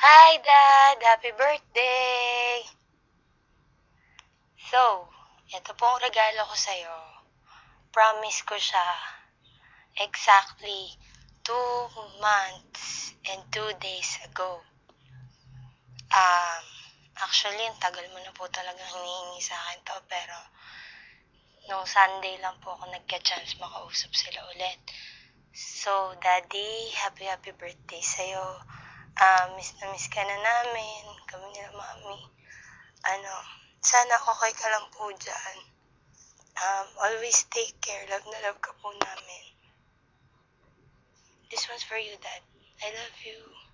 Hi, Dad! Happy birthday! So, ito po ang regalo ko sa'yo. Promise ko siya. Exactly 2 months and 2 days ago. Um, Actually, ang tagal mo na po talagang hinihingi sa akin to, pero nung Sunday lang po ako nagka-chance makausap sila ulit. So, Daddy, happy birthday sa'yo. Miss na miss ka na namin. Kami nila Mami. Sana okay ka lang po dyan. Always take care. Love na love ka po namin. This one's for you, Dad. I love you.